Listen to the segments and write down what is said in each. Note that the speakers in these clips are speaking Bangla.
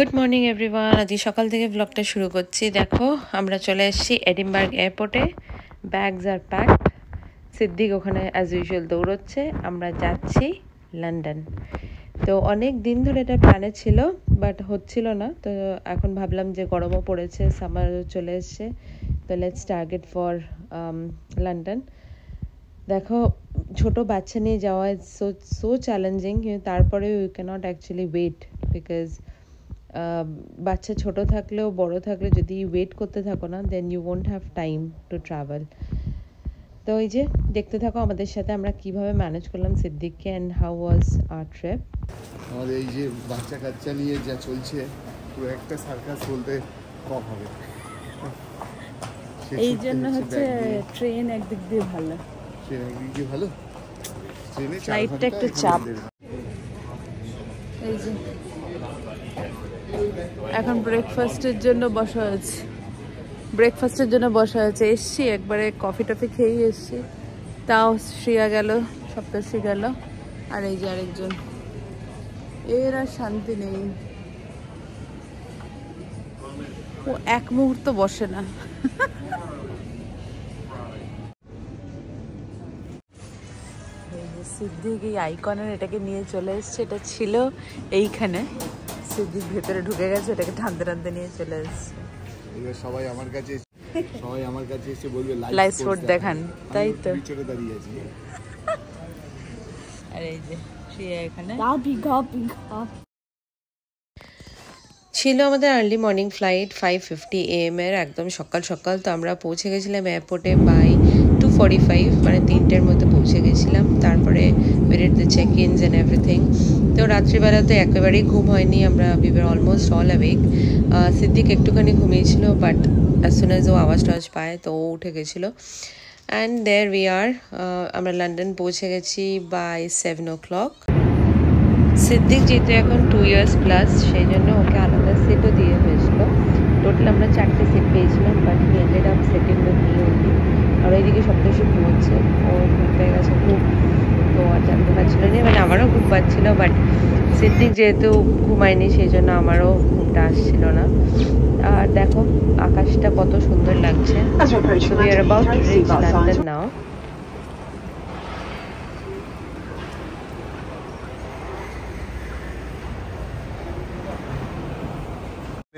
Good morning everyone. আজ সকাল থেকে ব্লগটা শুরু করছি। দেখো আমরা চলে এসেছি এডিনবার্গ এয়ারপোর্টে। ব্যাগস আর প্যাক। সিদ্দিক ওখানে অ্যাজ ইউজুয়াল দৌড়চ্ছে। আমরা যাচ্ছি লন্ডন। তো অনেক দিন ধরে এটা প্ল্যানে ছিল, বাট হচ্ছিল না। তো এখন ভাবলাম যে গরমও পড়েছে, সামারও চলে এসছে, তো লেটস টার্গেট ফর লন্ডন। দেখো ছোট বাচ্চা নিয়ে যাওয়া ইজ সো চ্যালেঞ্জিং, কিন্তু তারপরে you can't actually wait, because বাচ্চা ছোট থাকলেও বড় থাকলে যদি ওয়েট করতে থাকো না, then you won't have time to travel. তো এই যে দেখতে থাকো আমাদের সাথে আমরা কিভাবে ম্যানেজ করলাম সিদ্দিককে, and how was our trip. আমাদের এই যে বাচ্চা কাচ্চা নিয়ে যা চলছে, পুরো একটা সার্কাস বলতে কম হবে। এই জন্য হচ্ছে ট্রেন একদিক দিয়ে ভালো, ট্রেন একদিক দিয়ে ভালো, ট্রেনে ফ্লাইটটা একটু চাপ। এই যে এখন ব্রেকফাস্টের জন্য বসা হয়েছে, এসছি একবারে কফি টফি খেয়েই এসছি। তাও শ্রিয়া গেল, সপ্তর্ষি গেল, আর এই যে আরেকজন, এর আর শান্তি নেই, ও এক মুহূর্ত বসে না। সিদ্দিক এই আইকনের এটাকে নিয়ে চলে এসছে, এটা ছিল এইখানে, সিদ্দিক ভেতরে ঢুকে গেছে, এটাকে টানতে টানতে নিয়ে চলে এসছে। সবাই আমার কাছে এসে বলবে লাইভ স্পট দেখান, তাই তো। পিছনে দাঁড়িয়ে আছি, আর এই যে শ্রিয়া এখানে ছিল। আমাদের আর্লি মর্নিং ফ্লাইট 5:50 AM এর, একদম সকাল সকাল। তো আমরা পৌঁছে গেছিলাম এয়ারপোর্টে বাই 2:45, মানে 3টের মধ্যে পৌঁছে গেছিলাম। তারপরে we did the check-ins and everything. তো রাত্রিবেলা তো একেবারেই ঘুম হয়নি, আমরা we were almost all awake. Siddique একটুখানি ঘুমিয়েছিল, বাট as soon as ও আওয়াজ টাওয়াজ পায় তো ও উঠে গেছিলো। অ্যান্ড দেয়ার উই আর, আমরা লন্ডন পৌঁছে গেছি বাই 7 o'clock. সিদ্দিক যেহেতু এখন 2 years প্লাস, সেই জন্য ওকে আলাদা সিটও দিয়ে হয়েছিল। টোটাল আমরা 4টে সিট পেয়েছিলাম, but he ended up sitting with me only. আর ওইদিকে সপ্তর্ষি ঘুমোচ্ছে, ও ঘুম পেয়ে গেছে খুব, তো আর জানতে পারছিল না। মানে আমারও ঘুম পাচ্ছিল, বাট সিদ্দিক যেহেতু ঘুমায়নি সেই জন্য আমারও ঘুমটা আসছিল না। আর দেখো আকাশটা কত সুন্দর লাগছে। So we are about to reach London now.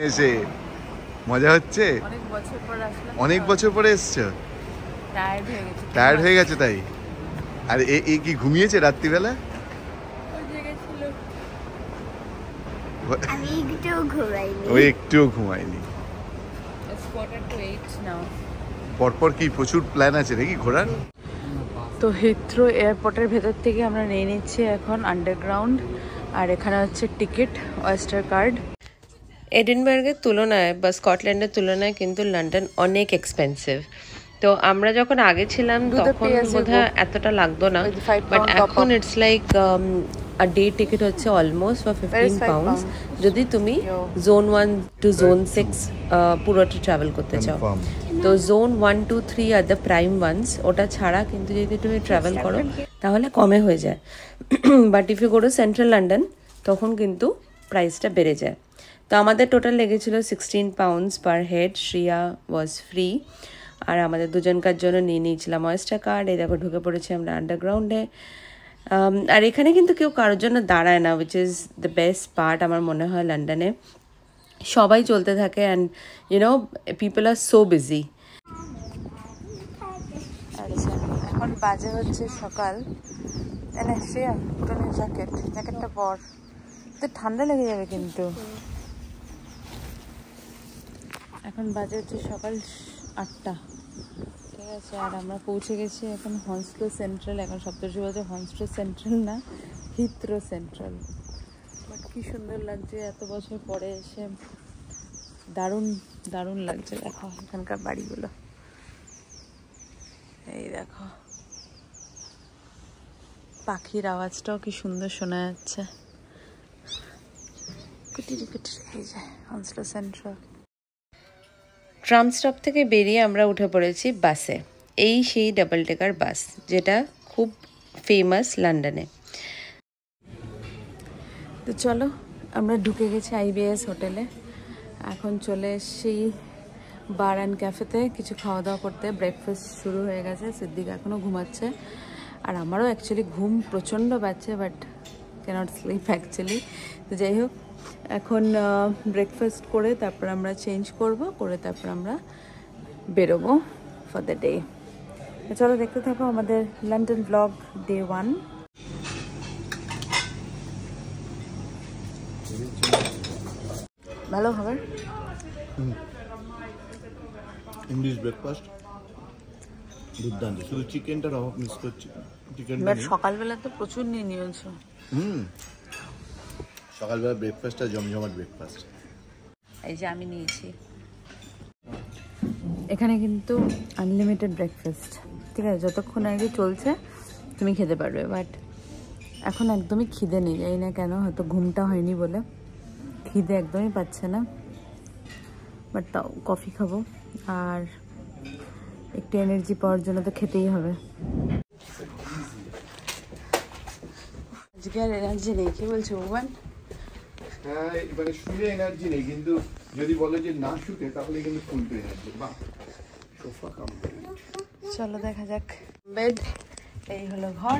এসে মজা হচ্ছে, অনেক বছর পরে এসছো, টায়ার্ড হয়ে গেছে তাই। আর এ কি ঘুমিয়েছে রাত্রিবেলা? ও একটুও ঘুমায়নি। পরপর কি প্রচুর প্ল্যান আছে নাকি ঘোরার? তো হিথ্রো এয়ারপোর্টের ভেতর থেকে আমরা নিয়ে নিচ্ছি এখন আন্ডারগ্রাউন্ড, আর এখানে হচ্ছে টিকিট, ওয়েস্টার কার্ড। এডিনবার্গের তুলনায় বা স্কটল্যান্ডের তুলনায় কিন্তু লন্ডন অনেক এক্সপেন্সিভ। তো আমরা যখন আগে ছিলাম তখন বোধহয় এতটা লাগতো না, বাট এখন ইটস লাইক আর ডে টিকিট হচ্ছে অলমোস্ট ফর 15 pounds যদি তুমি জোন 1 টু জোন 6 পুরোটা ট্রাভেল করতে চাও। তো জোন 1, 2, 3 আর দ্য প্রাইম ওয়ান্স, ওটা ছাড়া কিন্তু যদি তুমি ট্রাভেল করো তাহলে কমে হয়ে যায়। But if you go to central London তখন কিন্তু প্রাইসটা বেড়ে যায়। তো আমাদের টোটাল লেগেছিল 16 pounds per head. Shriya was free, আর আমাদের দুজনকার জন্য নিয়ে নিয়েছিলাম ওয়েস্টার কার্ড। এই দেখো ঢুকে পড়েছি আমরা আন্ডারগ্রাউন্ডে। আর এখানে কিন্তু কেউ কারোর জন্য দাঁড়ায় না, which is the best part আমার মনে হয় লন্ডনে। সবাই চলতে থাকে, and you know people are so busy. আচ্ছা এখন বাজে হচ্ছে সকাল। এনে শ্রেয়া পুরনো জ্যাকেটটা পর, তো ঠান্ডা লেগে যাবে কিন্তু। এখন বাজে হচ্ছে সকাল 8টা, ঠিক আছে। আর আমরা পৌঁছে গেছি এখন হন্সলো সেন্ট্রাল। এখন সপ্তর্ষি বলছে হন্সলো সেন্ট্রাল না, হিথ্রো সেন্ট্রাল। বাট কি সুন্দর লাগছে এত বছর পরে এসে, দারুণ দারুণ লাগছে। দেখো এখানকার বাড়িগুলো, এই দেখো পাখির আওয়াজটাও কি সুন্দর শোনা যাচ্ছে। কুটিরি কুটিরি, এই যে হন্সলো সেন্ট্রাল। ট্রাম স্টপ থেকে বেরিয়ে আমরা উঠে পড়েছি বাসে। এই সেই ডাবল ডেকার বাস যেটা খুব ফেমাস লন্ডনে। তো চলো আমরা ঢুকে গেছি IBS হোটেলে। এখন চলে এসেছি বার অ্যান্ড ক্যাফেতে কিছু খাওয়া দাওয়া করতে। ব্রেকফাস্ট শুরু হয়ে গেছে, সিদ্দিক এখনও ঘুমাচ্ছে, আর আমারও অ্যাকচুয়ালি ঘুম প্রচণ্ড পাচ্ছে, বাট ক্যানট স্লিপ অ্যাকচুয়ালি। তো যাই হোক, এখন ব্রেকফাস্ট করে তারপর আমরা চেঞ্জ করে তারপর আমরা বেরোবো ফর দ্য ডে। চলো দেখতে থাকো আমাদের লন্ডন ব্লগ ডে 1। ভালো খাবার, ইংলিশ ব্রেকফাস্ট দুর্দান্ত, শুধু চিকেনটার অভাব মিস করছি। বাট সকালবেলা তো প্রচুর নিয়ে নিয়েছো। সকালবেলা ব্রেকফাস্টটা জমজমাট ব্রেকফাস্ট। এই যে আমি নিয়েছি, এখানে কিন্তু আনলিমিটেড ব্রেকফাস্ট, ঠিক আছে, যতক্ষণ আগে চলছে তুমি খেতে পারবে। বাট এখন একদমই খিদে নেই, জানি না কেন, হয়তো ঘুমটা হয়নি বলে খিদে একদমই পাচ্ছে না। বাট তাও কফি খাবো, আর একটু এনার্জি পাওয়ার জন্য তো খেতেই হবে। আজকে আর এনার্জি নেই, কি বলছো ভগবান? হ্যাঁ, মানে শুয়ে এনার্জি নেই, কিন্তু যদি বলে যে না শুতে তাহলে কিন্তু ফুল এনার্জি। বাহ, সোফা কমপ্লিট। চলো দেখা যাক। বেড, এই হলো ঘর।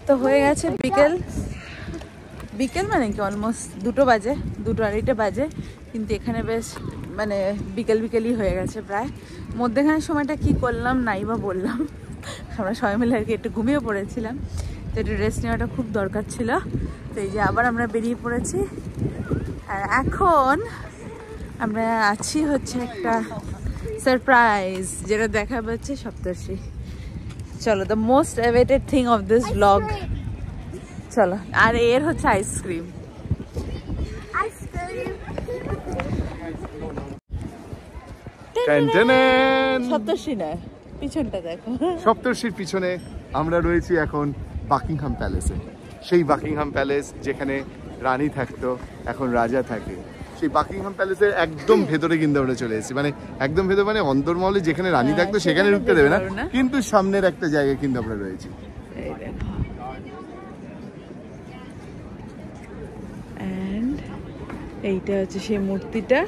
তো হয়ে গেছে বিকেল মানে কি অলমোস্ট 2টো বাজে, 2:30 বাজে, কিন্তু এখানে বেশ মানে বিকেলই হয়ে গেছে প্রায়। মধ্যেখানে সময়টা কি করলাম নাই বা বললাম, আমরা সবাই মিলে আর কি একটু ঘুমিয়ে পড়েছিলাম, তো একটু রেস্ট নেওয়াটা খুব দরকার ছিল। তো এই যে আবার আমরা বেরিয়ে পড়েছি, আর এখন আমরা আছি হচ্ছে একটা সারপ্রাইজ, যেটা দেখাবে হচ্ছে সপ্তর্ষি। চলো, the most awaited thing of this blog. চলো, আর এর হচ্ছে আইসক্রিম। সপ্তর্ষি না, পিছনটা দেখো। সপ্তর্ষির পিছনে আমরা রয়েছি এখন বাকিংহাম প্যালেসে। সেই বাকিংহাম প্যালেস যেখানে রানী থাকতো, এখন রাজা থাকে। সেই বাকিংহাম প্যালেসের একদম ভেতরে কিন্তু আমরা চলে এসেছি, মানে একদম ভেতরে, মানে অন্তর্মহলে যেখানে রানী থাকতো সেখানে ঢুকতে দেবে না, কিন্তু সামনের একটা জায়গায় কিন্তু আমরা রয়েছি। এইটা হচ্ছে সেই মূর্তিটা,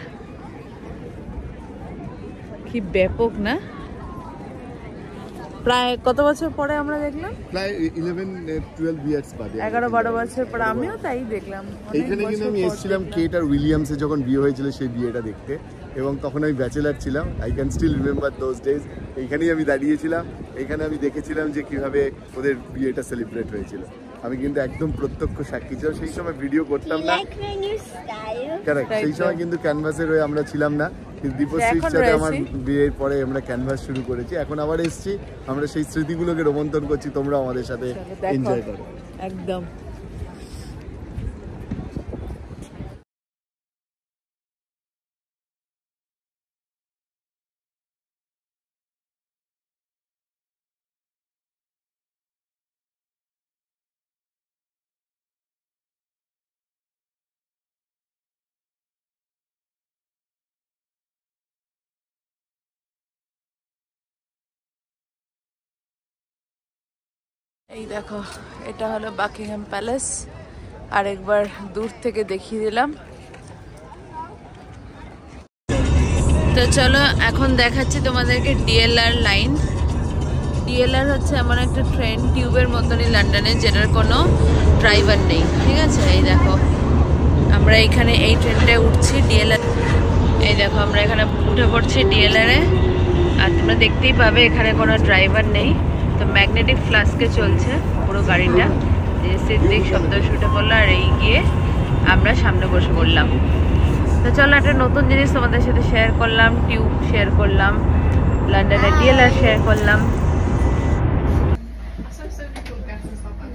কি ব্যাপক না? প্রায় কত বছর পরে আমরা দেখলাম? প্রায় 11-12 ইয়ার্স বাদে, 11-12 বছর পরে আমিও তাই দেখলাম। এইখানে কিন্তু আমি এসেছিলাম কেট আর উইলিয়ামসের যখন বিয়ে হয়েছিল সেই বিয়েটা দেখতে, এবং তখন আমি ব্যাচেলার ছিলাম। I can still remember those days. এইখানেই আমি দাঁড়িয়েছিলাম, এখানে আমি দেখেছিলাম যে কিভাবে ওদের বিয়েটা সেলিব্রেট হয়েছিল। আমি কিন্তু একদম প্রত্যক্ষ সাক্ষী ছিলাম। সেই সময় ভিডিও করতাম না, কারেক্ট, সেই সময় কিন্তু ক্যানভাসের হয়ে আমরা ছিলাম না, কিন্তু দীপশ্রীর সাথে আমার বিয়ের পরে আমরা ক্যানভাস শুরু করেছি। এখন আবার এসেছি, আমরা সেই স্মৃতিগুলোকে রোমন্থন করছি, তোমরা আমাদের সাথে এনজয় করো। একদম। এই দেখো, এটা হলো বাকিংহাম প্যালেস, আরেকবার দূর থেকে দেখিয়ে দিলাম। তো চলো এখন দেখাচ্ছি তোমাদেরকে ডিএলআর লাইন। ডিএলআর হচ্ছে এমন একটা ট্রেন, টিউবের মতনই লন্ডনে, যেটার কোনো ড্রাইভার নেই, ঠিক আছে। এই দেখো আমরা এখানে এই ট্রেনটায় উঠছি, ডিএলআর। এই দেখো আমরা এখানে উঠে পড়ছি ডিএলআরে, আর তোমরা দেখতেই পাবে এখানে কোনো ড্রাইভার নেই। তো ম্যাগনেটিক ফ্লাস্কে চলছে পুরো গাড়িটা, যে সিদ্দিক সপ্তর্ষি উঠে পড়লো, আর এই গিয়ে আমরা সামনে বসে পড়লাম। তো চলো, একটা নতুন জিনিস তোমাদের সাথে শেয়ার করলাম, টিউব শেয়ার করলাম, লন্ডনের ডিএলআর শেয়ার করলাম।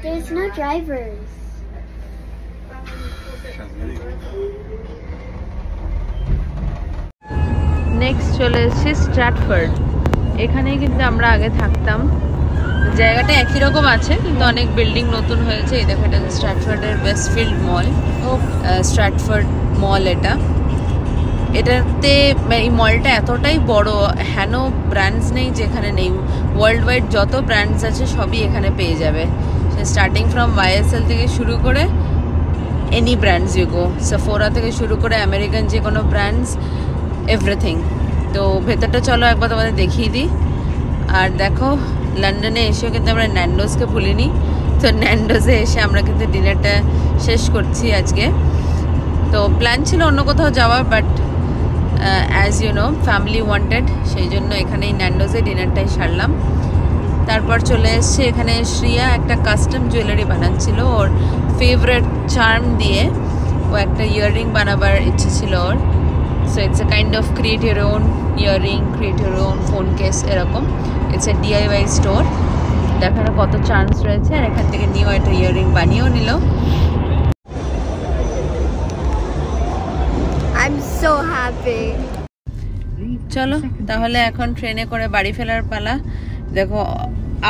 There's no drivers. নেক্সট চলে এসেছি স্ট্র্যাটফোর্ড। এখানেই কিন্তু আমরা আগে থাকতাম। জায়গাটা একই রকম আছে, কিন্তু অনেক বিল্ডিং নতুন হয়েছে। এই দেখো, এটা স্ট্র্যাটফোর্ডের ওয়েস্টফিল্ড মল, স্ট্র্যাটফোর্ড মল এটা। এটাতে এই মলটা এতটাই বড়, হেন ব্র্যান্ডস নেই যেখানে নেই। ওয়ার্ল্ড ওয়াইড যত ব্র্যান্ডস আছে সবই এখানে পেয়ে যাবে, সে স্টার্টিং ফ্রম YSL থেকে শুরু করে any brands you go, Sephora থেকে শুরু করে আমেরিকান যে কোনো ব্র্যান্ডস, এভরিথিং। তো ভেতরটা চলো একবার তোমাদের দেখিয়ে দিই। আর দেখো, লন্ডনে এসেও কিন্তু আমরা ন্যান্ডোসকে ভুলিনি। তো ন্যান্ডোসে এসে আমরা কিন্তু ডিনারটা শেষ করছি আজকে। তো প্ল্যান ছিল অন্য কোথাও যাওয়ার, but as you know family wanted, সেই জন্য এখানেই ন্যান্ডোসে ডিনারটাই সারলাম। তারপর চলে এসছে এখানে শ্রিয়া একটা কাস্টম জুয়েলারি বানাচ্ছিল ওর ফেভারেট চার্ম দিয়ে। ও একটা ইয়াররিং বানাবার ইচ্ছে ছিল ওর। So it's a kind of create your own earring, create your own phone case, এরকম। It's a DIY store. দেখানো কত চান্স রয়েছে, আর এখান থেকে নিয়েও একটা ইয়াররিং বানিয়েও নিল। I'm so happy. চলো তাহলে এখন ট্রেনে করে বাড়ি ফেরার পালা। দেখো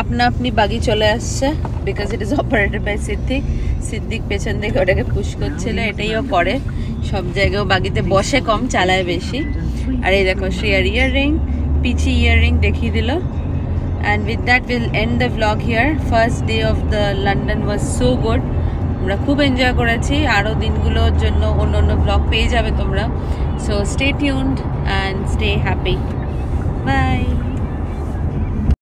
আপনা আপনি বাগি চলে আসছে, because it is operated by Siddique. Siddique পেছন থেকে ওটাকে পুশ করছিল, এটাইও করে সব জায়গায়, বাগিতে বসে কম, চালায় বেশি। আর এই দেখো শ্রিয়ার ইয়াররিং, পিচি ইয়াররিং দেখিয়ে দিল। And with that will end the vlog here. First day of the London was so good, আমরা খুব এনজয় করেছি। আরও দিনগুলোর জন্য অন্য অন্য ভ্লগ পেয়ে যাবে তোমরা। So stay tuned and stay happy. By.